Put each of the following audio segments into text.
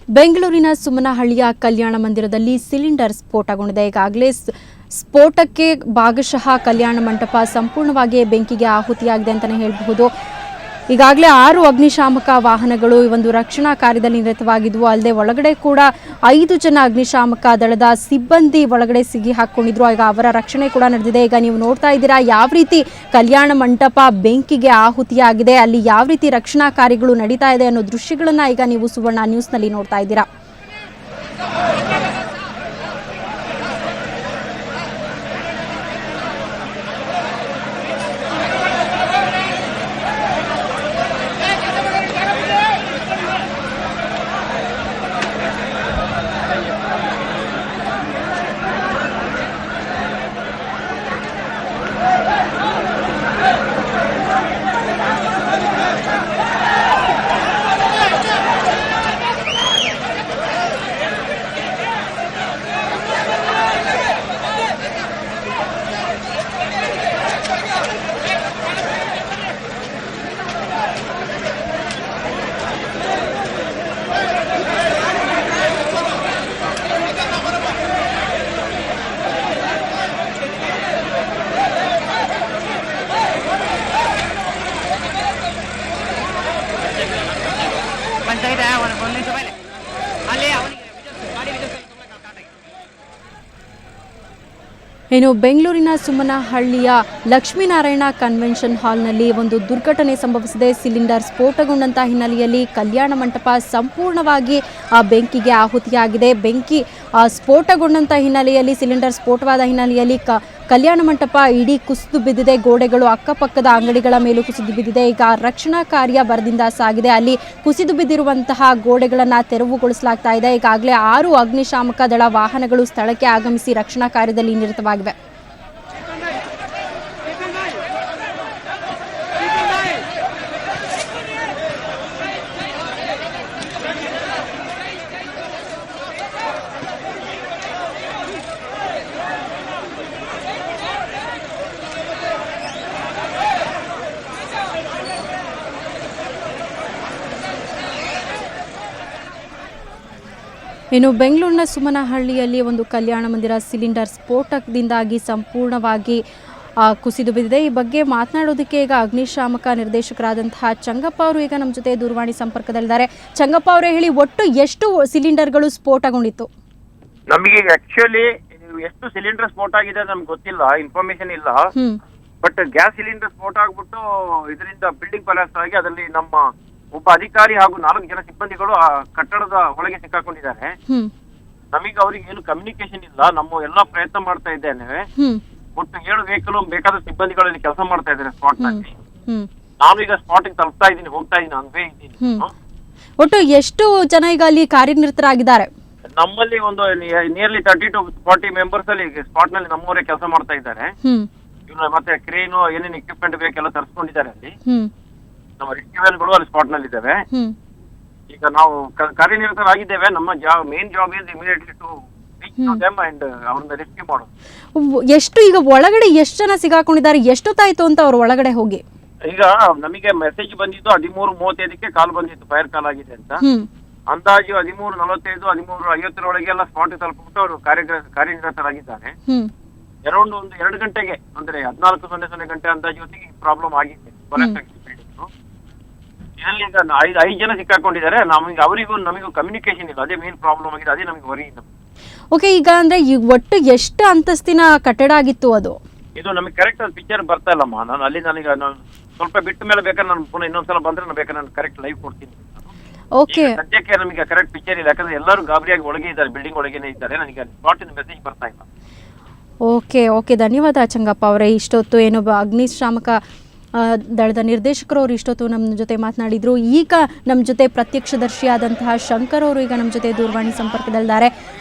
ಬೆಂಗಳೂರಿನ ಸುಮನಹಳ್ಳಿಯ ಕಲ್ಯಾಣ ಮಂದಿರದಲ್ಲಿ ಸಿಲಿಂಡರ್ ಸ್ಫೋಟಗೊಂಡಿದೆ. ಈಗಾಗಲೇ ಸ್ಫೋಟಕ್ಕೆ ಭಾಗಶಃ ಕಲ್ಯಾಣ ಮಂಟಪ ಸಂಪೂರ್ಣವಾಗಿ ಬೆಂಕಿಗೆ ಆಹುತಿಯಾಗಿದೆ ಅಂತಲೇ ಹೇಳಬಹುದು. ಈಗಾಗಲೇ 6 ಅಗ್ನಿಶಾಮಕ ವಾಹನಗಳು ಈ ಒಂದು ರಕ್ಷಣಾ ಕಾರ್ಯದಲ್ಲಿ ನಿರತವಾಗಿದ್ವು. ಅಲ್ಲದೆ ಒಳಗಡೆ ಕೂಡ 5 ಜನ ಅಗ್ನಿಶಾಮಕ ದಳದ ಸಿಬ್ಬಂದಿ ಒಳಗಡೆ ಸಿಗಿ ಹಾಕೊಂಡಿದ್ರು. ಈಗ ಅವರ ರಕ್ಷಣೆ ಕೂಡ ನಡೆದಿದೆ. ಈಗ ನೀವು ನೋಡ್ತಾ ಇದ್ದೀರಾ ಯಾವ ರೀತಿ ಕಲ್ಯಾಣ ಮಂಟಪ ಬೆಂಕಿಗೆ ಆಹುತಿಯಾಗಿದೆ, ಅಲ್ಲಿ ಯಾವ ರೀತಿ ರಕ್ಷಣಾ ಕಾರ್ಯಗಳು ನಡೀತಾ ಇದೆ ಅನ್ನೋ ದೃಶ್ಯಗಳನ್ನ ಈಗ ನೀವು ಸುವರ್ಣ ನ್ಯೂಸ್ನಲ್ಲಿ ನೋಡ್ತಾ ಇದ್ದೀರಾ. ಇನ್ನು ಬೆಂಗಳೂರಿನ ಸುಮನಹಳ್ಳಿಯ ಲಕ್ಷ್ಮೀನಾರಾಯಣ ಕನ್ವೆನ್ಷನ್ ಹಾಲ್ನಲ್ಲಿ ಒಂದು ದುರ್ಘಟನೆ ಸಂಭವಿಸಿದೆ. ಸಿಲಿಂಡರ್ ಸ್ಫೋಟಗೊಂಡಂತ ಹಿನ್ನೆಲೆಯಲ್ಲಿ ಕಲ್ಯಾಣ ಮಂಟಪ ಸಂಪೂರ್ಣವಾಗಿ ಬೆಂಕಿಗೆ ಆಹುತಿಯಾಗಿದೆ. ಬೆಂಕಿ ಸ್ಫೋಟಗೊಂಡಂತ ಹಿನ್ನೆಲೆಯಲ್ಲಿ ಸಿಲಿಂಡರ್ ಸ್ಫೋಟವಾದ ಹಿನ್ನೆಲೆಯಲ್ಲಿ ಕಲ್ಯಾಣ ಮಂಟಪ ಇಡೀ ಕುಸಿದು ಬಿದ್ದಿದೆ. ಗೋಡೆಗಳು ಅಕ್ಕಪಕ್ಕದ ಅಂಗಡಿಗಳ ಮೇಲೂ ಕುಸಿದು ಬಿದ್ದಿದೆ. ಈಗ ರಕ್ಷಣಾ ಕಾರ್ಯ ಭರದಿಂದ ಸಾಗಿದೆ. ಅಲ್ಲಿ ಕುಸಿದು ಬಿದ್ದಿರುವಂತಹ ಗೋಡೆಗಳನ್ನು ತೆರವುಗೊಳಿಸಲಾಗ್ತಾ ಇದೆ. ಈಗಾಗಲೇ 6 ಅಗ್ನಿಶಾಮಕ ದಳ ವಾಹನಗಳು ಸ್ಥಳಕ್ಕೆ ಆಗಮಿಸಿ ರಕ್ಷಣಾ ಕಾರ್ಯದಲ್ಲಿ ನಿರತವಾಗಿವೆ. ಇನ್ನು ಬೆಂಗಳೂರಿನ ಸುಮನಹಳ್ಳಿಯಲ್ಲಿ ಒಂದು ಕಲ್ಯಾಣ ಮಂದಿರ ಸಿಲಿಂಡರ್ ಸ್ಫೋಟದಿಂದಾಗಿ ಸಂಪೂರ್ಣವಾಗಿ ಕುಸಿದು ಬಿದ್ದಿದೆ. ಈ ಬಗ್ಗೆ ಮಾತನಾಡೋದಕ್ಕೆ ಈಗ ಅಗ್ನಿಶಾಮಕ ನಿರ್ದೇಶಕರಾದಂತಹ ಚಂಗಪ್ಪ ಅವರು ಈಗ ನಮ್ಮ ಜೊತೆ ದೂರವಾಣಿ ಸಂಪರ್ಕದಲ್ಲಿದ್ದಾರೆ. ಚಂಗಪ್ಪ ಅವರೇ ಹೇಳಿ, ಒಟ್ಟು ಎಷ್ಟು ಸಿಲಿಂಡರ್ಗಳು ಸ್ಫೋಟಗೊಂಡಿತ್ತು? ನಮಗೆ ಆಕ್ಚುಲಿ ಎಷ್ಟು ಸಿಲಿಂಡರ್ ಸ್ಫೋಟ ಆಗಿದೆ ನಮ್ಗೆ ಗೊತ್ತಿಲ್ಲ, ಇನ್ಫಾರ್ಮೇಶನ್ ಇಲ್ಲ. ಬಟ್ ಗ್ಯಾಸ್ ಸಿಲಿಂಡರ್ ಸ್ಫೋಟ ಆಗ್ಬಿಟ್ಟು ಇದರಿಂದ ಬಿಲ್ಡಿಂಗ್ ಕೊಲ್ಯಾಪ್ಸ್ ಆಗಿ ಅದರಲ್ಲಿ ನಮ್ಮ ಒಬ್ಬ ಅಧಿಕಾರಿ ಹಾಗೂ 4 ಜನ ಸಿಬ್ಬಂದಿಗಳು ಆ ಕಟ್ಟಡದ ಒಳಗೆ ಸಿಕ್ಕಾಕೊಂಡಿದ್ದಾರೆ. ನಮಗೆ ಅವ್ರಿಗೆ ಏನು ಕಮ್ಯುನಿಕೇಶನ್ ಇಲ್ಲ. ನಮ್ಮ ಎಲ್ಲಾ ಪ್ರಯತ್ನ ಮಾಡ್ತಾ ಇದ್ದೇನೆ. ಒಟ್ಟು 7 ವೆಹಿಕಲ್ ಬೇಕಾದ ಸಿಬ್ಬಂದಿಗಳಲ್ಲಿ ಕೆಲಸ ಮಾಡ್ತಾ ಇದ್ದಾರೆ ಸ್ಪಾಟ್ ನಲ್ಲಿ. ನಾನು ಈಗ ಸ್ಪಾಟ್ ಗೆ ತಲುಪ್ತಾ ಇದ್ದೀನಿ, ಹೋಗ್ತಾ ಇದ್ದೀನಿ, ಹಂಗೇ ಇದ್ದೀನಿ. ಒಟ್ಟು ಎಷ್ಟು ಜನ ಈಗ ಅಲ್ಲಿ ಕಾರ್ಯನಿರತರಾಗಿದ್ದಾರೆ? ನಮ್ಮಲ್ಲಿ ಒಂದು ನಿಯರ್ಲಿ 30 to 40 ಮೆಂಬರ್ಸ್ ಅಲ್ಲಿ ಸ್ಪಾಟ್ ನಲ್ಲಿ ನಮ್ಮವರೇ ಕೆಲಸ ಮಾಡ್ತಾ ಇದ್ದಾರೆ. ಇವ್ರು ಮತ್ತೆ ಕ್ರೇನು ಏನೇನು ಎಕ್ವಿಪ್ಮೆಂಟ್ ಬೇಕೆಲ್ಲ ತರಿಸ್ಕೊಂಡಿದ್ದಾರೆ ಅಲ್ಲಿ. ನಮ್ಮ ರಿಕ್ವೆನ್ಗಳು ಅಲ್ಲಿ ಸ್ಪಾಟ್ ನಲ್ಲಿ ಇದ್ದಾವೆ. ಈಗ ನಾವು ಕಾರ್ಯನಿರತರಾಗಿದ್ದೇವೆ. ನಮ್ಮ main job is immediately to reach to them and ಅವ್ರನ್ನ ರೆಸ್ಕ್ಯೂ ಮಾಡೋದು. ಎಷ್ಟು ಈಗ ಒಳಗಡೆ ಎಷ್ಟು ಜನ ಸಿಗಾಕೊಂಡಿದ್ದಾರೆ, ಎಷ್ಟೊತ್ತಾಯ್ತು ಅಂತ ಅವ್ರ ಒಳಗಡೆ ಹೋಗಿ? ಈಗ ನಮಗೆ ಮೆಸೇಜ್ ಬಂದಿದ್ದು 13:35ಕ್ಕೆ ಕಾಲ್ ಬಂದಿತ್ತು, ಫೈರ್ ಕಾಲ್ ಆಗಿದೆ ಅಂತ. ಅಂದಾಜು 13:45 13:50 ಸ್ಪಾಟ್ ತಲುಪಿಬಿಟ್ಟು ಅವರು ಕಾರ್ಯನಿರತರಾಗಿದ್ದಾರೆ. ಅರೌಂಡ್ ಒಂದು 2 ಗಂಟೆಗೆ ಅಂದ್ರೆ 14:00 ಗಂಟೆ ಅಂದಾಜು ಹೊತ್ತಿಗೆ ಪ್ರಾಬ್ಲಮ್ ಆಗಿದೆ. ಇದರಲ್ಲಿ ಈಗ 5 ಜನ ಸಿಕ್ಕಾಕೊಂಡಿದ್ದಾರೆ. ನಮಗೆ ಅವರಿಗೂ ನಮಗೂ ಕಮ್ಯುನಿಕೇಶನ್ ಇಲ್ಲ, ಅದೇ ಮೇನ್ ಪ್ರಾಬ್ಲಮ್ ಆಗಿದೆ, ಅದೇ ನಮಗೆ ವರಿ. ಓಕೆ, ಈಗ ಅಂದ್ರೆ ಒಟ್ಟು ಎಷ್ಟು ಅಂತಸ್ತಿನ ಕಟ್ಟಡ ಆಗಿತ್ತು ಅದು? ಇದು ನಮಗೆ ಕರೆಕ್ಟ್ ಪಿಕ್ಚರ್ ಬರ್ತಾ ಇಲ್ಲಮ್ಮ. ನಾನು ಅಲ್ಲಿ ನನಗೆ ಸ್ವಲ್ಪ ಬಿಟ್ಟ ಮೇಲೆ ಬೇಕಾದ್ರೆ ನಾನು ಪುನಃ ಇನ್ನೊಂದ್ಸಲ ಬಂದ್ರೆ ನಾನು ಬೇಕಾದ್ರೆ ನಾನು ಕರೆಕ್ಟ್ ಲೈವ್ ಕೊಡ್ತೀನಿ. ಓಕೆ, ಸದ್ಯಕ್ಕೆ ನಮಗೆ ಕರೆಕ್ಟ್ ಪಿಕ್ಚರ್ ಇಲ್ಲ, ಯಾಕಂದ್ರೆ ಎಲ್ಲರೂ ಗಾಬರಿಯಾಗಿ ಒಳಗೆ ಇದ್ದಾರೆ, ಬಿಲ್ಡಿಂಗ್ ಒಳಗೇನೆ ಇದ್ದಾರೆ. ನನಗೆ ಸ್ಪಾಟ್ ಇಂದ ಮೆಸೇಜ್ ಬರ್ತಾ ಇಲ್ಲ. ಓಕೆ, ಧನ್ಯವಾದ ಚಂಗಪ್ಪ ಅವರೇ. ಇಷ್ಟೊತ್ತು ಏನೊಬ್ಬ ಅಗ್ನಿಶಾಮಕ ದಳದ ನಿರ್ದೇಶಕರು ಅವರು ಇಷ್ಟೊತ್ತು ನಮ್ಮ ಜೊತೆ ಮಾತನಾಡಿದ್ರು. ಈಗ ನಮ್ಮ ಜೊತೆ ಪ್ರತ್ಯಕ್ಷದರ್ಶಿಯಾದಂತಹ ಶಂಕರ್ ಅವರು ಈಗ ನಮ್ಮ ಜೊತೆ ದೂರವಾಣಿ ಸಂಪರ್ಕದಲ್ಲಿದ್ದಾರೆ.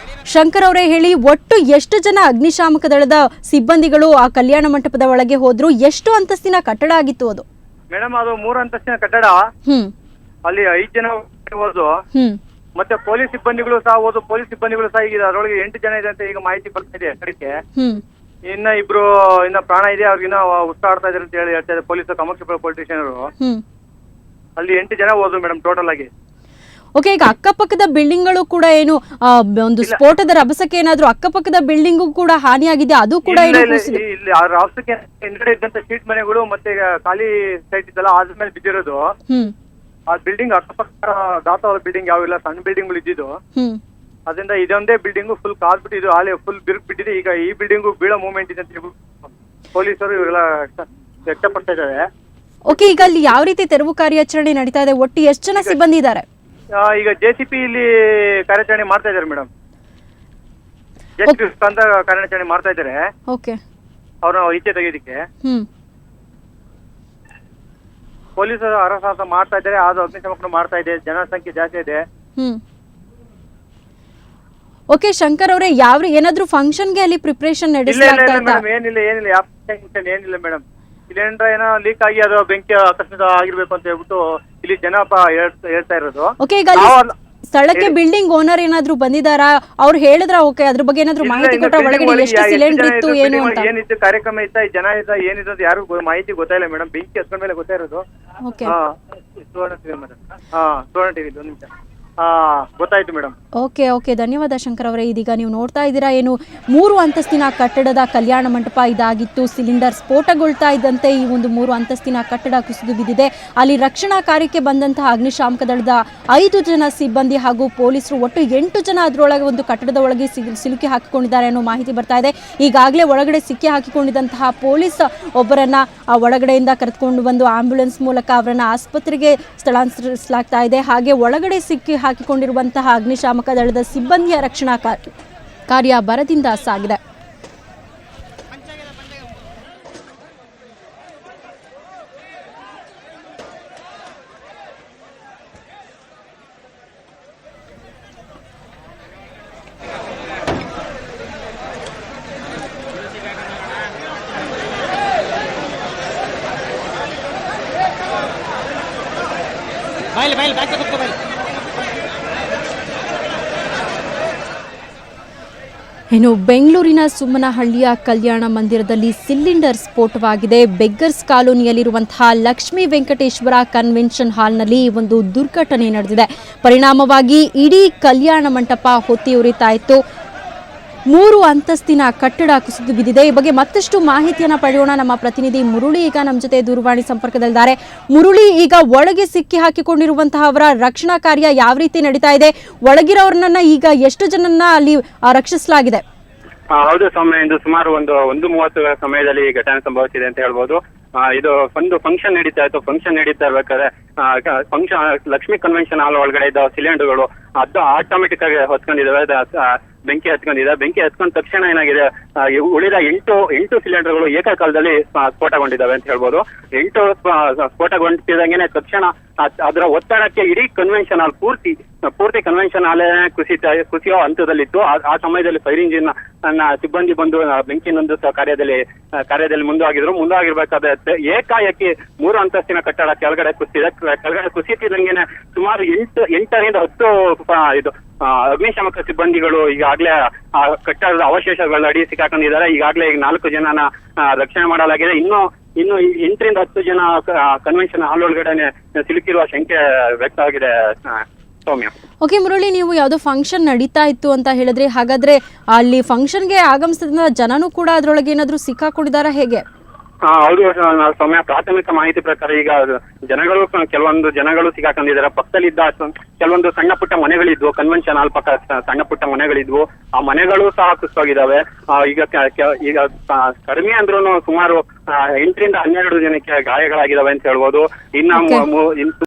ಶಂಕರ್ ಅವರೇ ಹೇಳಿ, ಒಟ್ಟು ಎಷ್ಟು ಜನ ಅಗ್ನಿಶಾಮಕ ದಳದ ಸಿಬ್ಬಂದಿಗಳು ಆ ಕಲ್ಯಾಣ ಮಂಟಪದ ಒಳಗೆ ಹೋದ್ರು? ಎಷ್ಟು ಅಂತಸ್ತಿನ ಕಟ್ಟಡ ಆಗಿತ್ತು ಅದು? ಮೇಡಮ್, ಅದು 3 ಅಂತಸ್ತಿನ ಕಟ್ಟಡ. ಅಲ್ಲಿ 5 ಜನ ಹೋದ್ರು. ಮತ್ತೆ ಪೊಲೀಸ್ ಸಿಬ್ಬಂದಿಗಳು ಸಹ ಹೋದ್ರು. ಪೊಲೀಸ್ ಸಿಬ್ಬಂದಿಗಳು ಸಹ ಈಗ ಅದರೊಳಗೆ 8 ಜನ ಇದೆ ಅಂತ ಈಗ ಮಾಹಿತಿ ಬರ್ತಾ ಇದೆ ಕಡೆಗೆ. ಇನ್ನ ಇಬ್ರು ಪ್ರಾಣ ಇದೆ, ಅವ್ರಿಗಿನ್ನ ಉಸಿರಾಡ್ತಾ ಇದಾರೆ ಅಂತ ಹೇಳಿ ಹೇಳ್ತಾ ಇದ್ದಾರೆ ಪೊಲೀಸ್, ಕಮರ್ಷಿಯಲ್ ಪೊಲಿಟಿಷಿಯನ್ ಅವರು. ಅಲ್ಲಿ 8 ಜನ ಹೋದ್ರು ಮೇಡಮ್ ಟೋಟಲ್ ಆಗಿ. ಓಕೆ, ಈಗ ಅಕ್ಕಪಕ್ಕದ ಬಿಲ್ಡಿಂಗ್ಗಳು ಕೂಡ ಏನು ಒಂದು ಸ್ಫೋಟದ ರಭಸಕ್ಕೆ ಏನಾದ್ರು ಅಕ್ಕಪಕ್ಕದ ಬಿಲ್ಡಿಂಗು ಕೂಡ ಹಾನಿಯಾಗಿದೆ, ಅದು ಕೂಡ ಏನು ಕುಸಿದು- ಇಲ್ಲಿ ಆ ರಾಷ್ಟ್ರಕ್ಕೆ ಹಿಂದ್ಗಡೆ ಇದ್ದಂತ ಶೀಟ್ ಮನೆಗಳು ಮತ್ತೆ ಖಾಲಿ ಸೈಟ್ ಇದ್ದಲ್ಲ ಅದ್ರ ಮೇಲೆ ಬಿದ್ದಿರೋದು. ಆ ಬಿಲ್ಡಿಂಗ್ ಅಕ್ಕಪಕ್ಕ ದಾತವಾದ ಬಿಲ್ಡಿಂಗ್ ಯಾವಿಲ್ಲ, ಸಣ್ಣ ಬಿಲ್ಡಿಂಗ್ ಇದ್ದಿದ್ದು. ಅದರಿಂದ ಇದೊಂದೇ ಬಿಲ್ಡಿಂಗು ಫುಲ್ ಕಾಲ್ಬಿಟ್ಟು ಇದು ಹಾಲಿ ಫುಲ್ ಬಿರುಕು ಬಿಟ್ಟಿದೆ. ಈಗ ಈ ಬಿಲ್ಡಿಂಗು ಬೀಳೋ ಮೂವ್ಮೆಂಟ್ ಇದೆ ಅಂತ ಪೊಲೀಸರು ಇವರೆಲ್ಲ ವ್ಯಕ್ತಪಡ್ತಾ ಇದ್ದಾರೆ. ಓಕೆ, ಈಗ ಅಲ್ಲಿ ಯಾವ ರೀತಿ ತೆರವು ಕಾರ್ಯಾಚರಣೆ ನಡೀತಾ ಇದೆ? ಒಟ್ಟು ಎಷ್ಟು ಜನ ಸಿಬ್ಬಂದಿ ಇದ್ದಾರೆ? ಈಗ JCP ಇಲ್ಲಿ ಕಾರ್ಯಾಚರಣೆ ಮಾಡ್ತಾ ಇದ್ದಾರೆ ಮೇಡಮ್. JCP ಅಂತ ಕಾರ್ಯಾಚರಣೆ ಮಾಡ್ತಾ ಇದ್ದಾರೆ. ಓಕೆ, ಅವ್ರನ್ನ ಈಚೆ ತೆಗೆಯೋದಕ್ಕೆ ಪೊಲೀಸರು ಹರಸಾಹಸ ಮಾಡ್ತಾ ಇದ್ದಾರೆ. ಅದು ಅಗ್ನಿಶಾಮಕ ಮಾಡ್ತಾ ಇದೆ. ಜನಸಂಖ್ಯೆ ಜಾಸ್ತಿ ಇದೆ. ಓಕೆ ಶಂಕರ್ ಅವರೇ, ಏನಾದ್ರೂ ಫಂಕ್ಷನ್ಗೆ ಅಲ್ಲಿ ಪ್ರಿಪರೇಷನ್ ನಡೆಸಲಾಗ್ತಾ ಇತ್ತಾ? ಏನಿಲ್ಲ ಯಾವ ಫಂಕ್ಷನ್ ಏನಿಲ್ಲ ಮೇಡಮ್. ಸಿಲಿಂಡರ್ ಏನೋ ಲೀಕ್ ಆಗಿ ಅದು ಬೆಂಕಿ ಅಕಸ್ಮಾತ್ ಆಗಿರ್ಬೇಕು ಅಂತ ಹೇಳ್ಬಿಟ್ಟು ಇಲ್ಲಿ ಜನಪ್ಪ ಹೇಳ್ತಾ ಇರೋದು. ಓಕೆ, ಈಗ ಸ್ಥಳಕ್ಕೆ ಬಿಲ್ಡಿಂಗ್ ಓನರ್ ಏನಾದ್ರು ಬಂದಿದಾರಾ? ಅವ್ರು ಹೇಳಿದ್ರ? ಓಕೆ, ಅದ್ರ ಬಗ್ಗೆ ಏನಾದ್ರು ಮಾಹಿತಿ ಕೊಟ್ರ? ಒಳಗಡೆ ಎಷ್ಟು ಸಿಲಿಂಡರ್ ಇತ್ತು ಏನು ಅಂತ? ಏನಿತ್ತು ಕಾರ್ಯಕ್ರಮ ಇತ್ತ, ಜನ ಇದ್ದ ಏನಿತ್ತು ಯಾರು ಮಾಹಿತಿ ಗೊತ್ತಾಯಿಲ್ಲ ಮೇಡಮ್. ಬೆಂಕಿ ಹತ್ಕೊಂಡ ಮೇಲೆ ಗೊತ್ತಾಯಿರೋದು. ಓಕೆ, ಸುವರ್ಣ ಟಿವಿ ಒಂದು ನಿಮಿಷ ಗೊತ್ತಾಯ್ತು ಮೇಡಮ್. ಓಕೆ ಓಕೆ, ಧನ್ಯವಾದ ಶಂಕರ್ ಅವರೇ. ಇದೀಗ ನೀವು ನೋಡ್ತಾ ಇದ್ದೀರಾ, ಏನು 3 ಅಂತಸ್ತಿನ ಕಟ್ಟಡದ ಕಲ್ಯಾಣ ಮಂಟಪ ಇದಾಗಿತ್ತು. ಸಿಲಿಂಡರ್ ಸ್ಫೋಟಗೊಳ್ತಾ ಇದ್ದಂತೆ ಈ ಒಂದು 3 ಅಂತಸ್ತಿನ ಕಟ್ಟಡ ಕುಸಿದು ಬಿದ್ದಿದೆ. ಅಲ್ಲಿ ರಕ್ಷಣಾ ಕಾರ್ಯಕ್ಕೆ ಬಂದಂತಹ ಅಗ್ನಿಶಾಮಕ ದಳದ 5 ಜನ ಸಿಬ್ಬಂದಿ ಹಾಗೂ ಪೊಲೀಸರು ಒಟ್ಟು 8 ಜನ ಅದರೊಳಗೆ ಒಂದು ಕಟ್ಟಡದ ಒಳಗೆ ಸಿಲುಕಿ ಹಾಕಿಕೊಂಡಿದ್ದಾರೆ ಅನ್ನೋ ಮಾಹಿತಿ ಬರ್ತಾ ಇದೆ. ಈಗಾಗಲೇ ಒಳಗಡೆ ಸಿಕ್ಕಿ ಹಾಕಿಕೊಂಡಿದ್ದಂತಹ ಪೊಲೀಸ್ ಒಬ್ಬರನ್ನ ಒಳಗಡೆಯಿಂದ ಕರೆದುಕೊಂಡು ಬಂದು ಆಂಬ್ಯುಲೆನ್ಸ್ ಮೂಲಕ ಅವರನ್ನ ಆಸ್ಪತ್ರೆಗೆ ಸ್ಥಳಾಂತರಿಸಲಾಗ್ತಾ ಇದೆ. ಹಾಗೆ ಒಳಗಡೆ ಸಿಕ್ಕಿ ಹಾಕಿಕೊಂಡಿರುವಂತಹ ಅಗ್ನಿಶಾಮಕ ದಳದ ಸಿಬ್ಬಂದಿಯ ರಕ್ಷಣಾ ಕಾರ್ಯ ಭರದಿಂದ ಸಾಗಿದೆ. ಇನ್ನು ಬೆಂಗಳೂರಿನ ಸುಮ್ಮನಹಳ್ಳಿಯ ಕಲ್ಯಾಣ ಮಂದಿರದಲ್ಲಿ ಸಿಲಿಂಡರ್ ಸ್ಫೋಟವಾಗಿದೆ. ಬೆಗ್ಗರ್ಸ್ ಕಾಲೋನಿಯಲ್ಲಿರುವಂತಹ ಲಕ್ಷ್ಮೀ ವೆಂಕಟೇಶ್ವರ ಕನ್ವೆನ್ಷನ್ ಹಾಲ್ನಲ್ಲಿ ಒಂದು ದುರ್ಘಟನೆ ನಡೆದಿದೆ. ಪರಿಣಾಮವಾಗಿ ಇಡೀ ಕಲ್ಯಾಣ ಮಂಟಪ ಹೊತ್ತಿ ಉರಿತಾ ಇತ್ತು. 3 ಅಂತಸ್ತಿನ ಕಟ್ಟಡ ಕುಸಿದು ಬಿದ್ದಿದೆ. ಈ ಬಗ್ಗೆ ಮತ್ತಷ್ಟು ಮಾಹಿತಿಯನ್ನು ಪಡೆಯೋಣ. ನಮ್ಮ ಪ್ರತಿನಿಧಿ ಮುರುಳಿ ಈಗ ನಮ್ಮ ಜೊತೆ ದೂರವಾಣಿ ಸಂಪರ್ಕದಲ್ಲಿದ್ದಾರೆ. ಮುರುಳಿ, ಈಗ ಒಳಗೆ ಸಿಕ್ಕಿ ಹಾಕಿಕೊಂಡಿರುವಂತಹ ಅವರ ರಕ್ಷಣಾ ಕಾರ್ಯ ಯಾವ ರೀತಿ ನಡೀತಾ ಇದೆ? ಒಳಗಿರೋರ್ನನ್ನ ಈಗ ಎಷ್ಟು ಜನನ್ನ ಅಲ್ಲಿ ರಕ್ಷಿಸಲಾಗಿದೆ? ಹೌದು ಸೌಮ್ಯ, ಇಂದು ಸುಮಾರು 1:30 ಸಮಯದಲ್ಲಿ ಈ ಘಟನೆ ಸಂಭವಿಸಿದೆ ಅಂತ ಹೇಳ್ಬೋದು. ಇದು ಒಂದು ಫಂಕ್ಷನ್ ನಡೀತಾ ಇತ್ತು. ಫಂಕ್ಷನ್ ನಡೀತಾ ಇರ್ಬೇಕಾದ್ರೆ ಲಕ್ಷ್ಮೀ ಕನ್ವೆನ್ಷನ್ ಹಾಲ್ ಒಳಗಡೆ ಇದ್ದ ಸಿಲಿಂಡರ್ಗಳು ಅದು ಆಟೋಮೆಟಿಕ್ ಆಗಿ ಹೊತ್ಕೊಂಡಿದ್ದಾವೆ. ಬೆಂಕಿ ಹತ್ಕೊಂಡಿದೆ. ಬೆಂಕಿ ಹತ್ಕೊಂಡ ತಕ್ಷಣ ಏನಾಗಿದೆ, ಉಳಿದ 8 ಸಿಲಿಂಡರ್ಗಳು ಏಕಕಾಲದಲ್ಲಿ ಸ್ಫೋಟಗೊಂಡಿದ್ದಾವೆ ಅಂತ ಹೇಳ್ಬೋದು. 8 ಸ್ಫೋಟಗೊಂಡಿದ್ದಂಗೆನೆ ತಕ್ಷಣ ಅದರ ಒತ್ತಡಕ್ಕೆ ಇಡೀ ಕನ್ವೆನ್ಷನ್ ಹಾಲ್ ಪೂರ್ತಿ ಕನ್ವೆನ್ಷನ್ ಹಾಲೇ ಕುಸಿಯೋ ಹಂತದಲ್ಲಿತ್ತು. ಆ ಸಮಯದಲ್ಲಿ ಫೈರ್ ಇಂಜಿನ್ ಸಿಬ್ಬಂದಿ ಬಂದು ಬೆಂಕಿ ನಂದಿಸುವ ಕಾರ್ಯದಲ್ಲಿ ಮುಂದಾಗಿರ್ಬೇಕಾದ್ರೆ ಏಕಾಏಕಿ 3 ಅಂತಸ್ತಿನ ಕಟ್ಟಡ ಕೆಳಗಡೆ ಕುಸಿದಿದೆ. ಕೆಳಗಡೆ ಕುಸಿತಿದ್ದಂಗೆನೆ ಸುಮಾರು 8ರಿಂದ 10 ಅಗ್ನಿಶಾಮಕ ಸಿಬ್ಬಂದಿಗಳು ಈಗಾಗಲೇ ಆ ಕಟ್ಟಡದ ಅವಶೇಷಗಳ ಅಡಿ ಸಿಕ್ಕಾಕೊಂಡಿದ್ದಾರೆ. ಈಗಾಗಲೇ 4 ಜನನ ರಕ್ಷಣೆ ಮಾಡಲಾಗಿದೆ. ಇನ್ನು 8ರಿಂದ 10 ಜನ ಕನ್ವೆನ್ಷನ್ ಹಾಲ್ ಒಳಗಡೆ ಸಿಲುಕಿರುವ ಶಂಕೆ ವ್ಯಕ್ತ ಆಗಿದೆ ಸೌಮ್ಯ. ಓಕೆ ಮುರಳಿ, ನೀವು ಯಾವುದೋ ಫಂಕ್ಷನ್ ನಡೀತಾ ಇತ್ತು ಅಂತ ಹೇಳಿದ್ರಿ. ಹಾಗಾದ್ರೆ ಅಲ್ಲಿ ಫಂಕ್ಷನ್ಗೆ ಆಗಮಿಸಿದ ಜನನೂ ಕೂಡ ಅದರೊಳಗೆ ಏನಾದರೂ ಸಿಕ್ಕಾಕೊಂಡಿದ್ದಾರಾ, ಹೇಗೆ? ಹೌದು ಸೌಮ್ಯ, ಪ್ರಾಥಮಿಕ ಮಾಹಿತಿ ಪ್ರಕಾರ ಈಗ ಕೆಲವೊಂದು ಜನಗಳು ಸಿಗಾಕೊಂಡಿದ್ದಾರೆ. ಪಕ್ಕದಲ್ಲಿದ್ದ ಕೆಲವೊಂದು ಸಣ್ಣ ಪುಟ್ಟ ಮನೆಗಳಿದ್ವು, ಕನ್ವೆನ್ಷನ್ ಹಾಲ್ ಪಕ್ಕ ಸಣ್ಣ ಪುಟ್ಟ ಮನೆಗಳಿದ್ವು. ಆ ಮನೆಗಳು ಸಹ ಕುಸಿದೋಗಿದ್ದಾವೆ. ಈಗ ಕಡಿಮೆ ಅಂದ್ರೂ ಸುಮಾರು 8ರಿಂದ 12 ಜನಕ್ಕೆ ಗಾಯಗಳಾಗಿದ್ದಾವೆ ಅಂತ ಹೇಳ್ಬೋದು. ಇನ್ನು